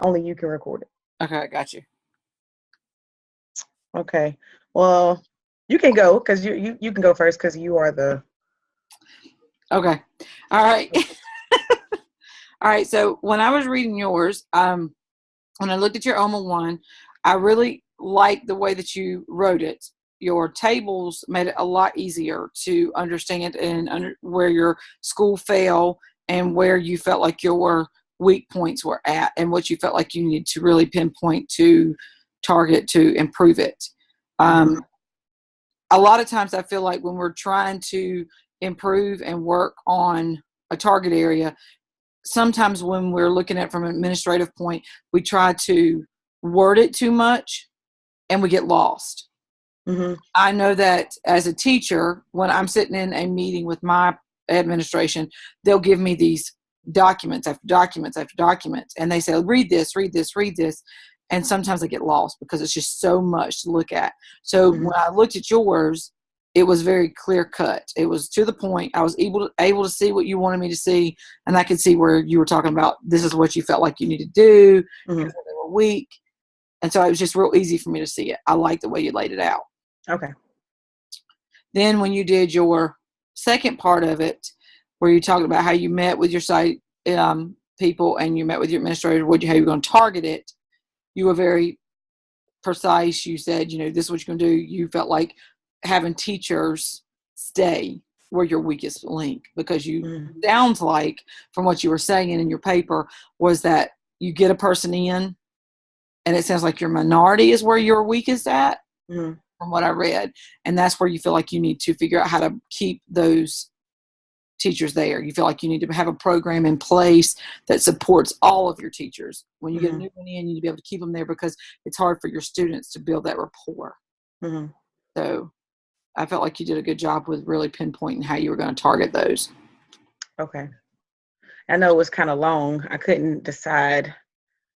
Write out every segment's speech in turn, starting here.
only you can record it. Okay, I got you. Okay. Well, you can go because you can go first because you are the. Okay. All right. All right. So when I was reading yours, when I looked at your OMA one, I really liked the way that you wrote it. Your tables made it a lot easier to understand and where your school fell and where you felt like your weak points were at and what you felt like you needed to really pinpoint to target to improve it. Mhm. A lot of times I feel like when we're trying to improve and work on a target area, sometimes when we're looking at it from an administrative point, we try to word it too much and we get lost. Mhm. I know that as a teacher, when I'm sitting in a meeting with my administration, they'll give me these documents after documents after documents, and they say, read this, read this, read this. And sometimes I get lost because it's just so much to look at. So Mhm. when I looked at yours, it was very clear cut. It was to the point. I was able to see what you wanted me to see, and I could see where you were talking about this is what you felt like you needed to do. Mhm. Here's where they were weak. And so it was just real easy for me to see it. I like the way you laid it out. Okay. Then when you did your second part of it, where you talked about how you met with your site people and you met with your administrator, how you were going to target it, you were very precise. You said, this is what you're going to do. You felt like having teachers stay were your weakest link because you Mhm. sounds like from what you were saying in your paper was that you get a person in and it sounds like your minority is where you're weakest at Mhm. from what I read. And that's where you feel like you need to figure out how to keep those teachers there. You feel like you need to have a program in place that supports all of your teachers. When you get a Mhm. new one in, you need to be able to keep them there because it's hard for your students to build that rapport. Mhm. So I felt like you did a good job with really pinpointing how you were going to target those. Okay. I know it was kind of long. I couldn't decide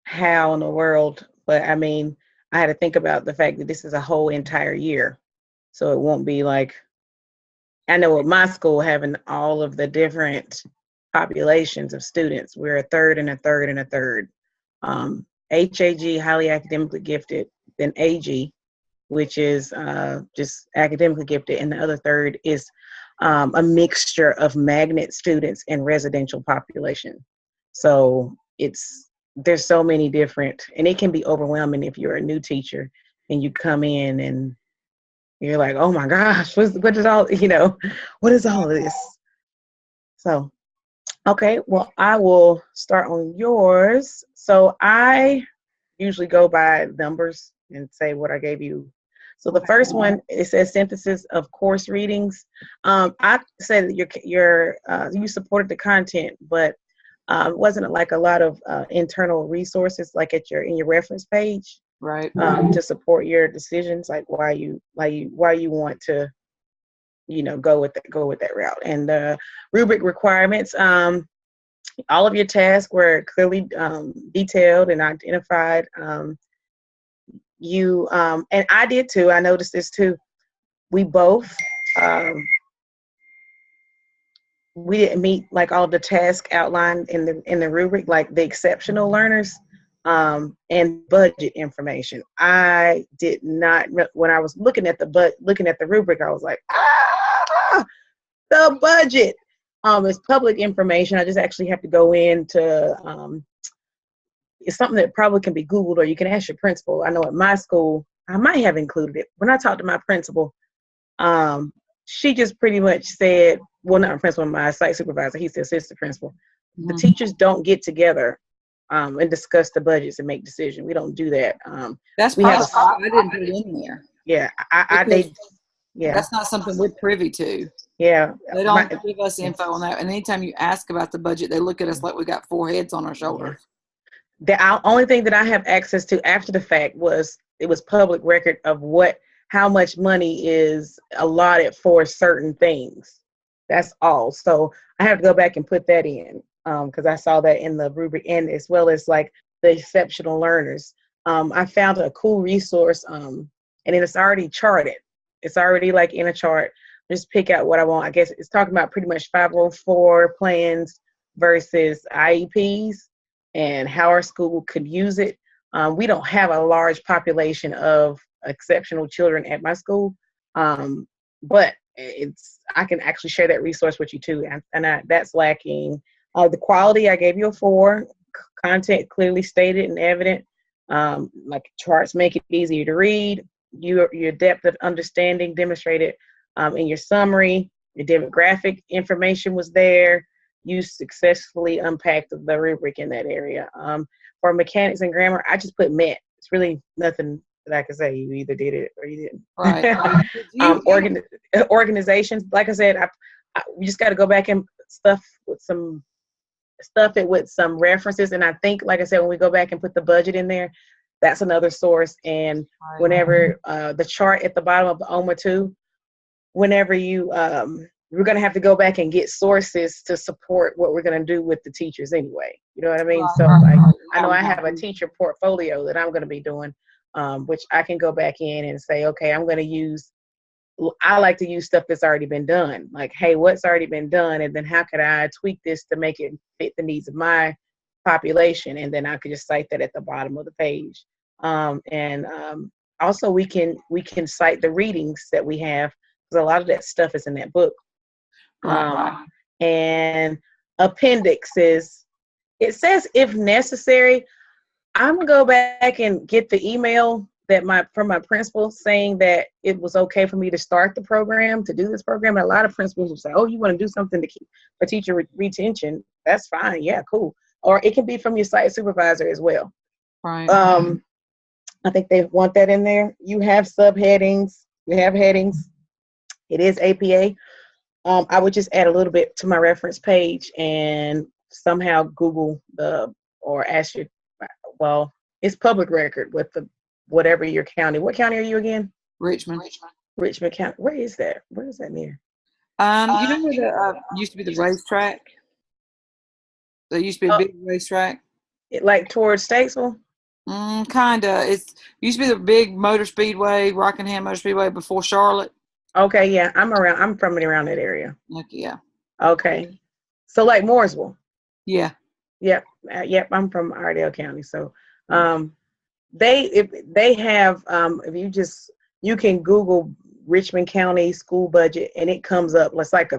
how in the world, but I mean, I had to think about the fact that this is a whole entire year. So it won't be like, I know with my school having all of the different populations of students, we're a third and a third and a third. HAG, highly academically gifted, then AG, which is just academically gifted, and the other third is a mixture of magnet students and residential population. So there's so many different, and it can be overwhelming if you're a new teacher and you come in and you're like, oh my gosh, what is all, what is all of this? So, okay, well, I will start on yours. So I usually go by numbers and say what I gave you. So the first one, it says synthesis of course readings. I said that you supported the content, but it wasn't like a lot of internal resources like in your reference page Right. to support your decisions, like why you want to go with that route. And the rubric requirements. All of your tasks were clearly detailed and identified. And I did too. I noticed this too. We both um, we didn't meet like all the tasks outlined in the rubric, like the exceptional learners and budget information. I did not when I was looking at the rubric. I was like, the budget. It's public information. I just actually have to go into it's something that probably can be Googled or you can ask your principal. I know at my school, I might have included it. When I talked to my principal, she just pretty much said, well, not my principal, my site supervisor, he's the assistant principal. The Mm-hmm. teachers don't get together and discuss the budgets and make decisions. We don't do that. That's We have possible. I didn't put it in there yeah, because yeah, that's not something we're privy to. yeah. They don't give us info on that. And anytime you ask about the budget, they look at us like we got 4 heads on our Yeah. shoulders. The only thing that I have access to after the fact was public record of how much money is allotted for certain things. That's all. So I have to go back and put that in because I saw that in the rubric, and as well as like the exceptional learners. I found a cool resource, and it's already charted. It's already like in a chart. Just pick out what I want. I guess it's talking about pretty much 504 plans versus IEPs. and how our school could use it. We don't have a large population of exceptional children at my school, but I can actually share that resource with you too, and that's lacking. The quality, I gave you a 4. Content clearly stated and evident. Like charts make it easier to read. Your depth of understanding demonstrated in your summary. Your demographic information was there. You successfully unpacked the rubric in that area. For mechanics and grammar, I just put met. It's really nothing that I can say. You either did it or you didn't. Right. Organizations, like I said, we just got to go back and stuff it with some references. And I think, like I said, when we go back and put the budget in there, that's another source. And whenever the chart at the bottom of the OMA 2, whenever we're going to have to go back and get sources to support what we're going to do with the teachers anyway. You know what I mean? So I know I have a teacher portfolio that I'm going to be doing, which I can go back in and say, okay, I like to use stuff that's already been done. Like, hey, what's already been done? And then how could I tweak this to make it fit the needs of my population? And then I could just cite that at the bottom of the page. Also we can cite the readings that we have, because a lot of that stuff is in that book. And appendixes, it says if necessary. I'm gonna go back and get the email from my principal saying that it was okay for me to start the program, to do this program. And a lot of principals will say, oh, you want to do something to keep for teacher retention? That's fine. Yeah, cool. Or it can be from your site supervisor as well. Right. I think they want that in there. You have subheadings. You have headings. It is APA. I would just add a little bit to my reference page and somehow Google or ask your, well, it's public record with whatever your county. What county are you again? Richmond. Richmond County. Where is that? Where is that near? You know where the used to be the racetrack? There used to be a big racetrack. Like towards Statesville? Kinda. It used to be the big motor speedway, Rockingham Motor Speedway before Charlotte. Okay, yeah. I'm from around that area. Yeah. Okay. So like Mooresville. Yeah. Yep. I'm from Iredell County. So they have you can Google Richmond County school budget and it comes up. It's like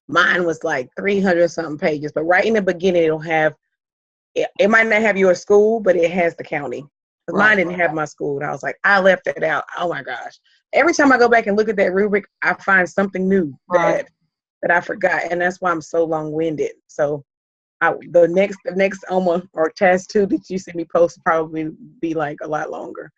mine was like 300 something pages, but right in the beginning it'll have it might not have your school, but it has the county. Because mine didn't have my school, and I was like, I left it out. Oh my gosh! Every time I go back and look at that rubric, I find something new that I forgot, and that's why I'm so long-winded. So the next OMA or task 2 that you see me post probably be like a lot longer.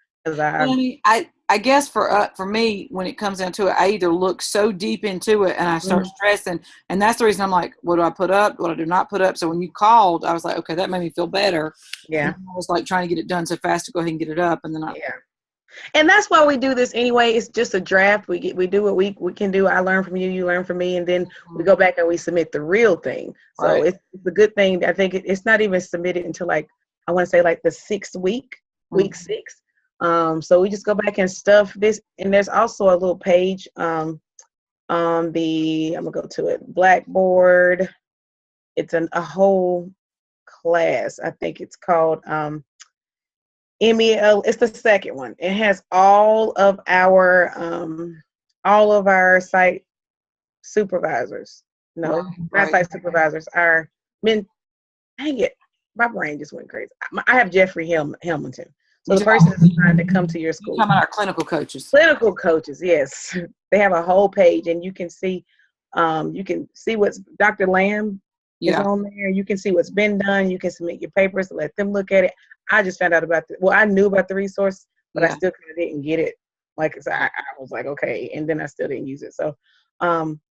I guess for me, when it comes down to it, I either look so deep into it and I start stressing, and that's the reason I'm like, what do I put up? What do I do not put up? So when you called, I was like, okay, that made me feel better. Yeah. And I was like trying to get it done so fast to go ahead and get it up, and then And that's why we do this anyway. It's just a draft. We do what we can do. I learn from you, you learn from me, and then we go back and we submit the real thing. So it's a good thing. I think it's not even submitted until like I want to say like the 6th week, week 6. So we just go back and stuff this, and there's also a little page on I'm gonna go to it, Blackboard. It's a whole class. I think it's called MEL. It's the second one. It has all of our site supervisors. No, not site supervisors. Our men. Dang it, my brain just went crazy. I have Jeffrey Helmington. So the person is trying to come to your school. You're talking about our clinical coaches. Clinical coaches, yes. They have a whole page, and you can see what's Dr. Lamb is on there. You can see what's been done. You can submit your papers, let them look at it. I just found out I knew about the resource, but I still kind of didn't get it. I was like, okay, and then I still didn't use it. So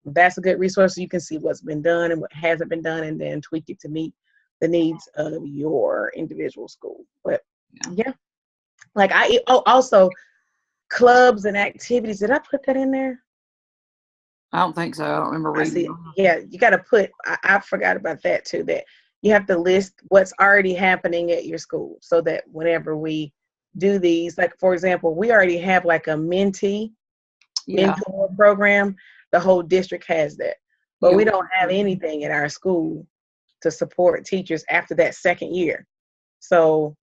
that's a good resource. So you can see what's been done and what hasn't been done, and then tweak it to meet the needs of your individual school. But yeah. Like also clubs and activities. Did I put that in there? I don't think so. I don't remember reading. Yeah, you got to put. I forgot about that too. That you have to list what's already happening at your school, so that whenever we do these, like for example, we already have like a mentor program. The whole district has that, but we don't have anything at our school to support teachers after that 2nd year. So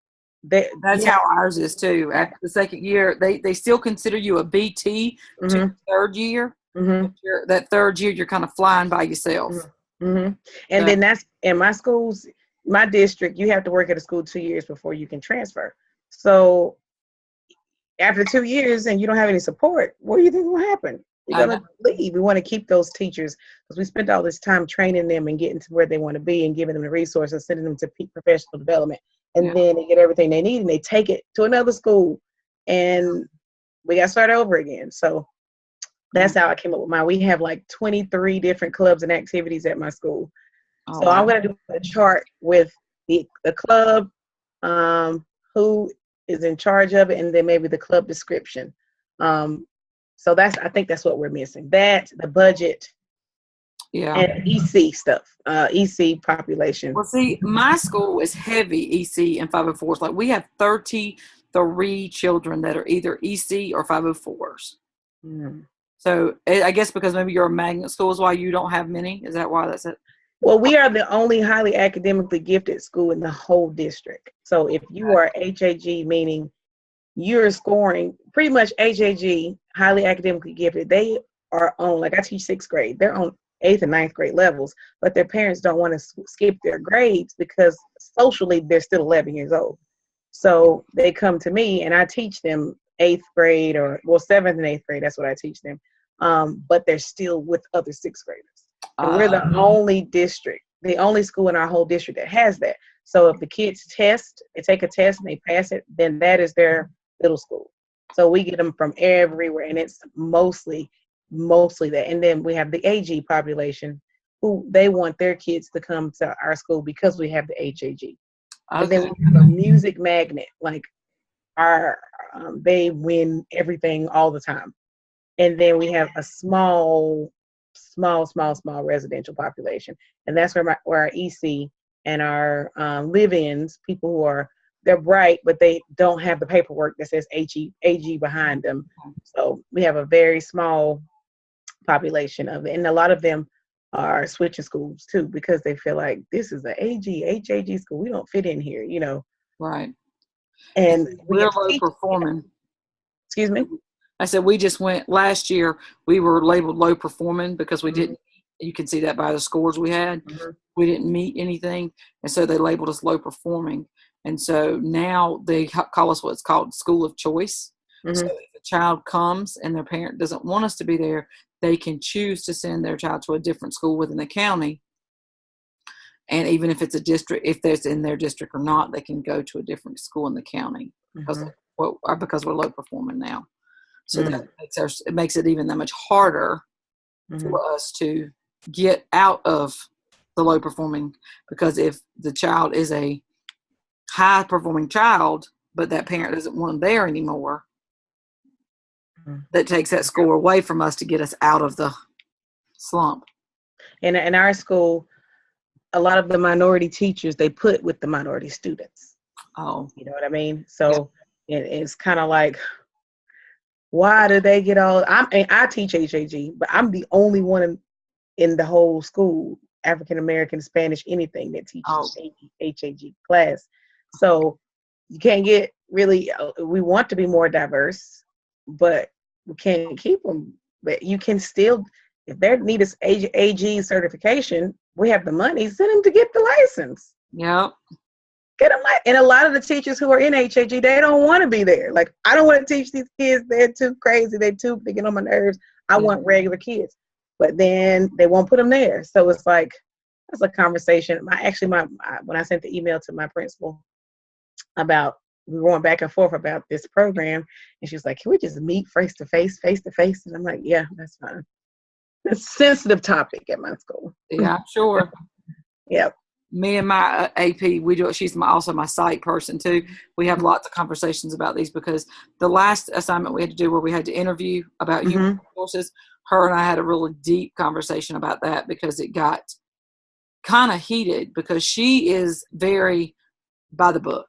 That's how ours is too. After the second year, they still consider you a BT to the third year. Mm-hmm. That third year, you're kind of flying by yourself. Mm-hmm. And then that's in my schools, my district, you have to work at a school 2 years before you can transfer. So after 2 years and you don't have any support, what do you think will happen? You're going to leave. We want to keep those teachers because we spent all this time training them and getting to where they want to be and giving them the resources, sending them to peak professional development. And then they get everything they need and they take it to another school and we got to start over again. So that's how I came up with mine. We have like 23 different clubs and activities at my school. So I'm going to do a chart with the club, who is in charge of it, and then maybe the club description. So I think that's what we're missing. That, the budget, and EC stuff, EC population. Well, see, my school is heavy EC and 504s. Like we have 33 children that are either EC or 504s. So I guess because maybe you're a magnet school is why you don't have many. Is that why that's it? Well, we are the only highly academically gifted school in the whole district. So if you are HAG, meaning you're scoring pretty much HAG, highly academically gifted, they are on, like I teach 6th grade, they're on 8th and 9th grade levels, but their parents don't want to skip their grades because socially they're still 11 years old. So they come to me and I teach them 8th grade 7th and 8th grade. That's what I teach them. But they're still with other 6th graders. And we're the only district, the only school in our whole district that has that. So if the kids they take a test and they pass it, then that is their middle school. So we get them from everywhere, and it's mostly that. And then we have the AG population who they want their kids to come to our school because we have the HAG. And then we have a music magnet, like they win everything all the time. And then we have a small residential population, and that's where our EC and our live-ins, people who they're bright, but they don't have the paperwork that says AG behind them. So we have a very small population of it, and a lot of them are switching schools too because they feel like this is a HAG school. We don't fit in here, Right. And we're low performing. Excuse me. I said we just went last year. We were labeled low performing because we didn't. You can see that by the scores we had. We didn't meet anything, and so they labeled us low performing. And so now they call us what's called school of choice. So if a child comes and their parent doesn't want us to be there, they can choose to send their child to a different school within the county. And even if it's a district, if there's in their district or not, they can go to a different school in the county because we're low performing now. So that makes it even that much harder for us to get out of the low performing, because if the child is a high performing child, but that parent doesn't want them there anymore, that takes that score away from us to get us out of the slump. In our school, a lot of the minority teachers, they put with the minority students. Oh. You know what I mean? So it's kind of like, why do they get all? I teach HAG, but I'm the only one in the whole school, African American, Spanish, anything that teaches HAG class. So you can't get really. We want to be more diverse, but we can't keep them. But you can still, if they need this AG certification, we have the money. Send them to get the license. Yep. Get them and a lot of the teachers who are in HAG, they don't want to be there. Like, I don't want to teach these kids. They're too crazy. They get on my nerves. I want regular kids. But then they won't put them there. So it's like, that's a conversation. When I sent the email to my principal about, we were going back and forth about this program, and she was like, can we just meet face to face? And I'm like, yeah, that's fine. It's a sensitive topic at my school. Yeah, I'm sure. Yep. Me and my AP, we do it. She's also my psych person too. We have lots of conversations about these because the last assignment we had to do where we had to interview about human resources, her and I had a really deep conversation about that because it got kind of heated because she is very by the book.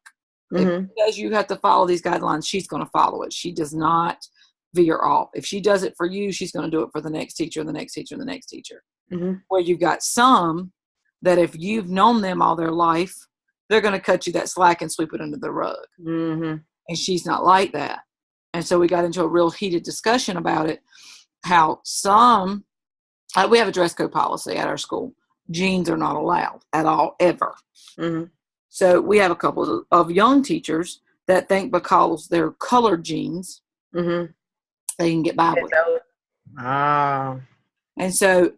Because you have to follow these guidelines, she's going to follow it. She does not veer off. If she does it for you, she's going to do it for the next teacher and the next teacher and the next teacher. Where you've got some that if you've known them all their life, they're going to cut you that slack and sweep it under the rug. Mm-hmm. And she's not like that. And so we got into a real heated discussion about it, how some, we have a dress code policy at our school. Jeans are not allowed at all, ever. Mm-hmm. So we have a couple of young teachers that think because they're colored jeans, Mm-hmm. they can get by with it. Ah. And so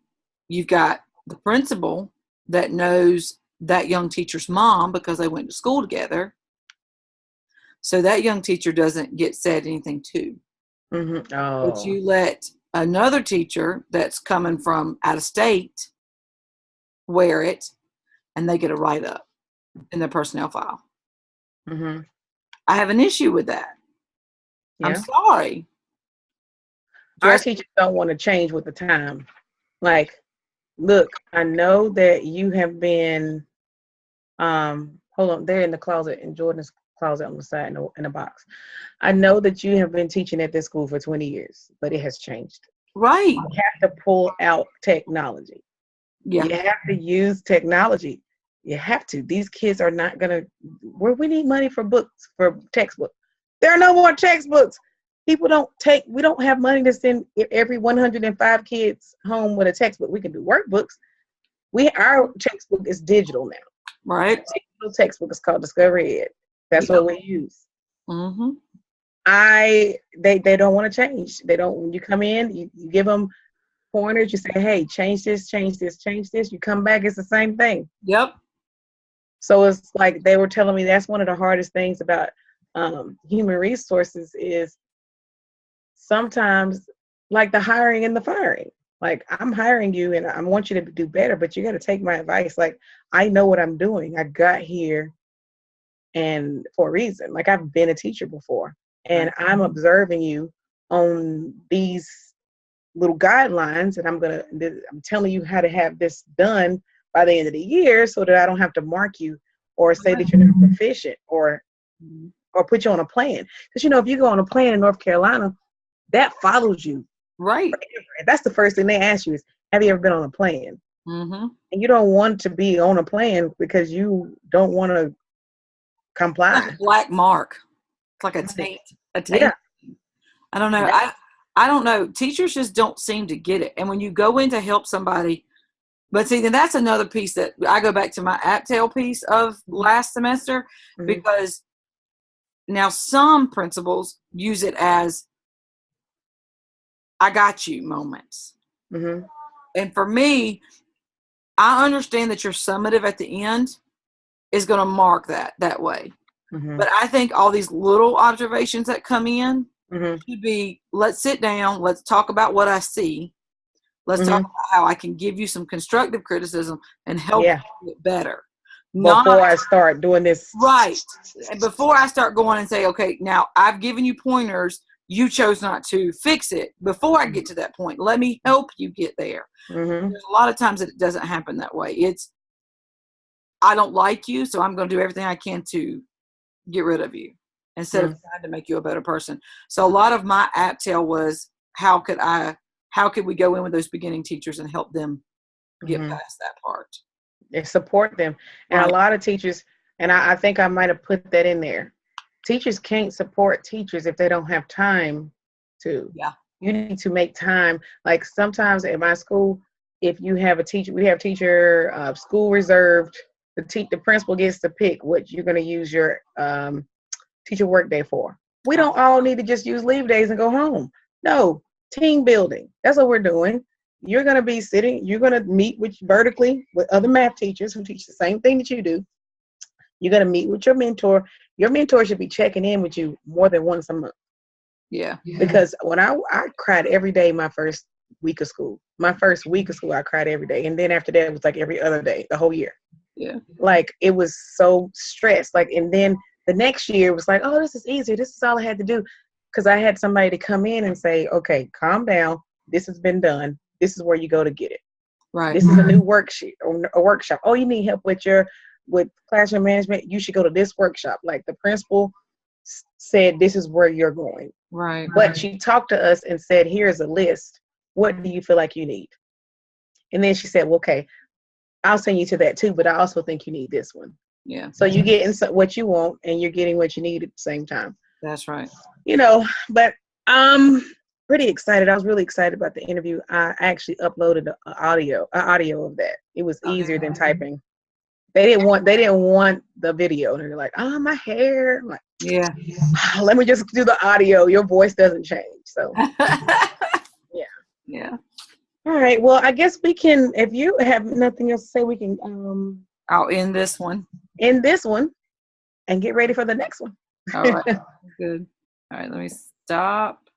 you've got the principal that knows that young teacher's mom because they went to school together. So that young teacher doesn't get said anything to. Mm-hmm. Oh. But you let another teacher that's coming from out of state wear it, and they get a write-up in their personnel file. Mm-hmm. I have an issue with that. Yeah. I'm sorry. Our teachers don't want to change with the time. Like, look, I know that you have been, hold on, they're in the closet, in Jordan's closet on the side in the box. I know that you have been teaching at this school for 20 years, but it has changed. Right. You have to pull out technology. Yeah. You have to use technology. You have to. These kids are not going to, where we need money for books, for textbooks. There are no more textbooks. We don't have money to send every 105 kids home with a textbook. We can do workbooks. Our textbook is digital now. Right. The digital textbook is called Discovery Ed. That's what we use. Mm-hmm. They don't want to change. They don't. When you come in, you give them pointers. You say, hey, change this, change this, change this. You come back, it's the same thing. Yep. So it's like they were telling me that's one of the hardest things about human resources is sometimes like the hiring and the firing. Like, I'm hiring you and I want you to do better, but you got to take my advice. Like, I know what I'm doing. I got here and for a reason. Like, I've been a teacher before and I'm observing you on these little guidelines, and I'm telling you how to have this done by the end of the year so that I don't have to mark you or say that you're not proficient or put you on a plan. Because, if you go on a plan in North Carolina, that follows you. Right. That's the first thing they ask you is, have you ever been on a plan? Mm-hmm. And you don't want to be on a plan because you don't want to comply. Like a black mark. It's like a taint. Yeah. I don't know. I don't know. Teachers just don't seem to get it. And when you go in to help somebody, but see, then that's another piece that I go back to my AppTel piece of last semester, because now some principals use it as I got you moments. Mm-hmm. And for me, I understand that your summative at the end is going to mark that way. Mm-hmm. But I think all these little observations that come in should be, let's sit down, let's talk about what I see. Let's talk about how I can give you some constructive criticism and help you get better. Before I start doing this. Right. Before I start going and say, okay, now I've given you pointers. You chose not to fix it. Before I get to that point, let me help you get there. Mm-hmm. There's a lot of times that it doesn't happen that way. It's, I don't like you, so I'm going to do everything I can to get rid of you instead of trying to make you a better person. So a lot of my AppTel was, how could we go in with those beginning teachers and help them get past that part? And support them. And a lot of teachers, and I think I might have put that in there. Teachers can't support teachers if they don't have time to. Yeah. You need to make time. Like sometimes at my school, if you have a teacher, we have teacher school reserved. The principal gets to pick what you're going to use your teacher work day for. We don't all need to just use leave days and go home. No, team building. That's what we're doing. You're going to be sitting, you're going to meet vertically with other math teachers who teach the same thing that you do. You're going to meet with your mentor. Your mentor should be checking in with you more than once a month. Yeah. Because when I cried every day my first week of school. My first week of school, I cried every day. And then after that, it was like every other day, the whole year. Yeah. Like, it was so stressed. Like, and then the next year was like, oh, this is easier. This is all I had to do. Because I had somebody to come in and say, okay, calm down. This has been done. This is where you go to get it. Right. This is a new worksheet or a workshop. Oh, you need help with classroom management. You should go to this workshop. Like, the principal said, this is where you're going. Right. But she talked to us and said, here's a list. What do you feel like you need? And then she said, well, okay, I'll send you to that too, but I also think you need this one. Yeah. So you're getting what you want and you're getting what you need at the same time. That's right. But I'm pretty excited. I was really excited about the interview. I actually uploaded an audio of that. It was easier than typing. They didn't want the video. They're like, oh, my hair. I'm like, yeah. Let me just do the audio. Your voice doesn't change. So yeah. Yeah. All right. Well, I guess we can, if you have nothing else to say, we can I'll end this one. End this one and get ready for the next one. All right. Good. All right. Let me stop.